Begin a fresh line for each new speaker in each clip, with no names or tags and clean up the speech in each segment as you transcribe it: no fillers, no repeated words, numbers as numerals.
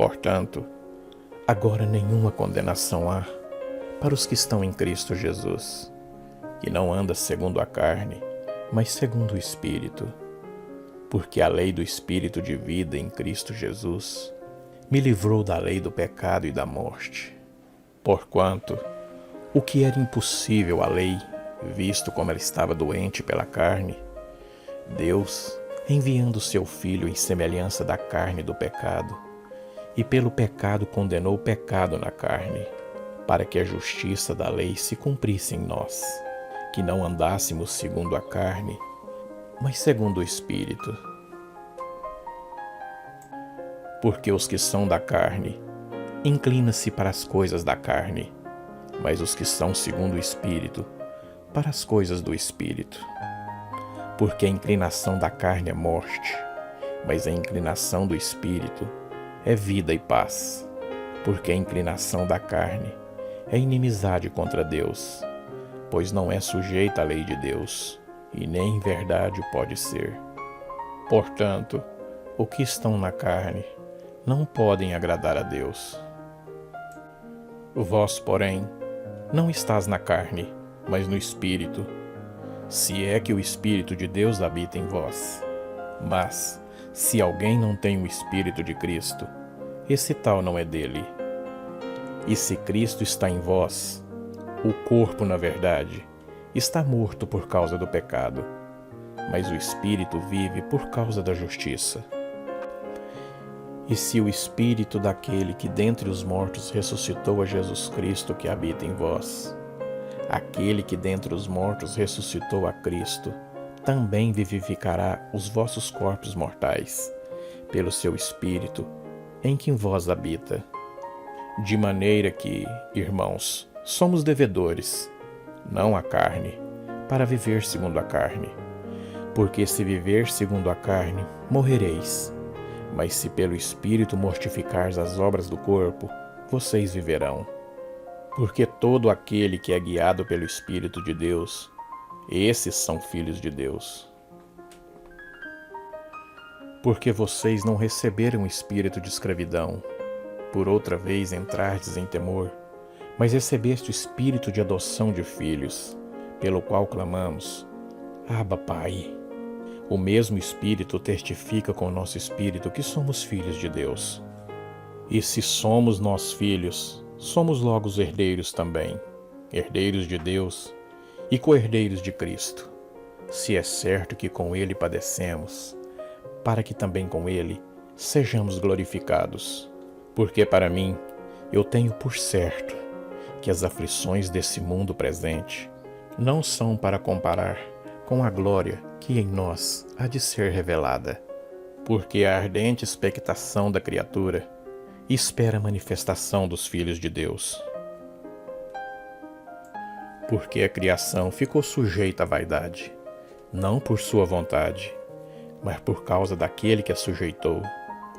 Portanto, agora nenhuma condenação há para os que estão em Cristo Jesus, que não anda segundo a carne, mas segundo o Espírito. Porque a lei do Espírito de vida em Cristo Jesus me livrou da lei do pecado e da morte. Porquanto, o que era impossível à lei, visto como ela estava doente pela carne, Deus, enviando seu Filho em semelhança da carne do pecado, e pelo pecado condenou o pecado na carne, para que a justiça da lei se cumprisse em nós, que não andássemos segundo a carne, mas segundo o Espírito. Porque os que são da carne inclinam-se para as coisas da carne, mas os que são segundo o Espírito, para as coisas do Espírito. Porque a inclinação da carne é morte, mas a inclinação do Espírito é vida e paz. Porque a inclinação da carne é inimizade contra Deus, pois não é sujeita à lei de Deus, e nem em verdade pode ser. Portanto, os que estão na carne não podem agradar a Deus. Vós, porém, não estás na carne, mas no Espírito, se é que o Espírito de Deus habita em vós. Mas, se alguém não tem o Espírito de Cristo, esse tal não é dele. E se Cristo está em vós, o corpo, na verdade, está morto por causa do pecado, mas o Espírito vive por causa da justiça. E se o Espírito daquele que dentre os mortos ressuscitou a Jesus Cristo que habita em vós, aquele que dentre os mortos ressuscitou a Cristo, também vivificará os vossos corpos mortais, pelo seu Espírito, em que em vós habita. De maneira que, irmãos, somos devedores, não à carne, para viver segundo a carne. Porque se viver segundo a carne, morrereis. Mas se pelo Espírito mortificares as obras do corpo, vocês viverão. Porque todo aquele que é guiado pelo Espírito de Deus, esses são filhos de Deus. Porque vocês não receberam o espírito de escravidão, por outra vez entrardes em temor, mas recebeste o espírito de adoção de filhos, pelo qual clamamos, Abba, Pai. O mesmo Espírito testifica com o nosso espírito que somos filhos de Deus. E se somos nós filhos, somos logo os herdeiros também, herdeiros de Deus e co-herdeiros de Cristo, se é certo que com Ele padecemos, para que também com Ele sejamos glorificados. Porque para mim, eu tenho por certo que as aflições desse mundo presente não são para comparar com a glória que em nós há de ser revelada. Porque a ardente expectação da criatura espera a manifestação dos filhos de Deus. Porque a criação ficou sujeita à vaidade, não por sua vontade, mas por causa daquele que a sujeitou,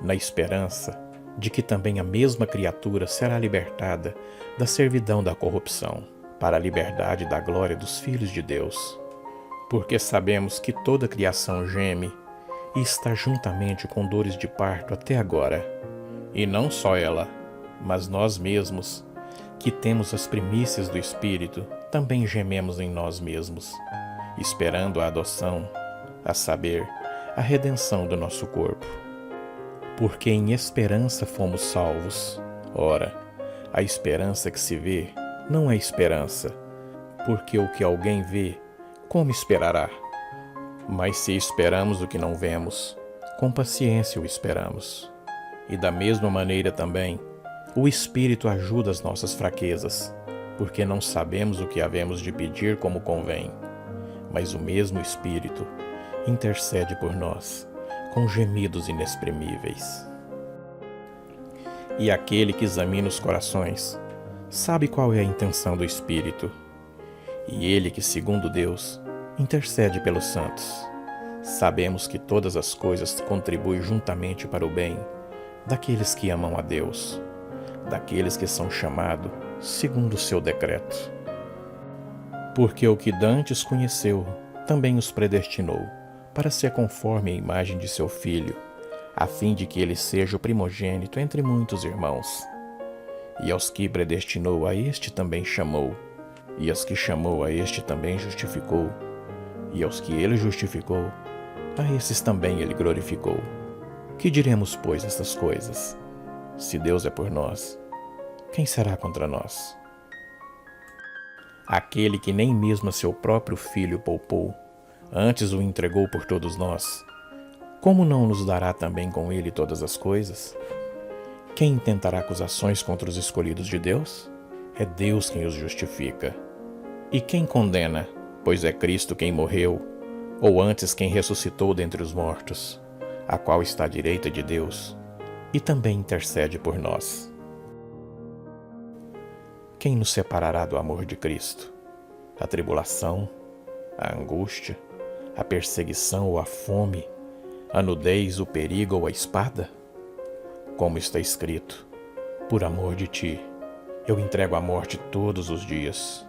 na esperança de que também a mesma criatura será libertada da servidão da corrupção, para a liberdade da glória dos filhos de Deus. Porque sabemos que toda a criação geme e está juntamente com dores de parto até agora. E não só ela, mas nós mesmos, que temos as primícias do Espírito, também gememos em nós mesmos, esperando a adoção, a saber, a redenção do nosso corpo. Porque em esperança fomos salvos. Ora, a esperança que se vê não é esperança, porque o que alguém vê, como esperará? Mas se esperamos o que não vemos, com paciência o esperamos. E da mesma maneira também, o Espírito ajuda as nossas fraquezas, porque não sabemos o que havemos de pedir como convém, mas o mesmo Espírito intercede por nós, com gemidos inexprimíveis. E aquele que examina os corações, sabe qual é a intenção do Espírito, e ele que, segundo Deus, intercede pelos santos. Sabemos que todas as coisas contribuem juntamente para o bem daqueles que amam a Deus, daqueles que são chamados segundo o seu decreto. Porque o que dantes conheceu, também os predestinou, para ser conforme a imagem de seu Filho, a fim de que ele seja o primogênito entre muitos irmãos. E aos que predestinou, a este também chamou, e aos que chamou, a este também justificou, e aos que ele justificou, a esses também ele glorificou. Que diremos, pois, estas coisas? Se Deus é por nós, quem será contra nós? Aquele que nem mesmo a seu próprio filho poupou, antes o entregou por todos nós, como não nos dará também com ele todas as coisas? Quem intentará acusações contra os escolhidos de Deus? É Deus quem os justifica. E quem condena? Pois é Cristo quem morreu, ou antes quem ressuscitou dentre os mortos, a qual está à direita de Deus, e também intercede por nós. Quem nos separará do amor de Cristo? A tribulação, a angústia, a perseguição ou a fome, a nudez, o perigo ou a espada? Como está escrito, por amor de ti, eu entrego à morte todos os dias.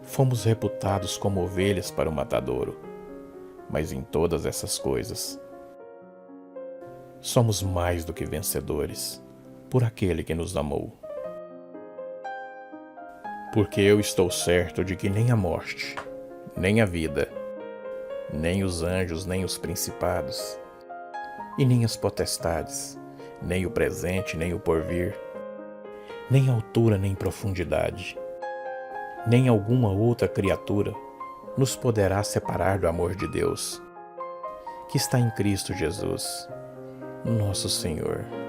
Fomos reputados como ovelhas para o matadouro, mas em todas essas coisas, somos mais do que vencedores, por aquele que nos amou. Porque eu estou certo de que nem a morte, nem a vida, nem os anjos, nem os principados, e nem as potestades, nem o presente, nem o porvir, nem altura, nem profundidade, nem alguma outra criatura nos poderá separar do amor de Deus, que está em Cristo Jesus, nosso Senhor.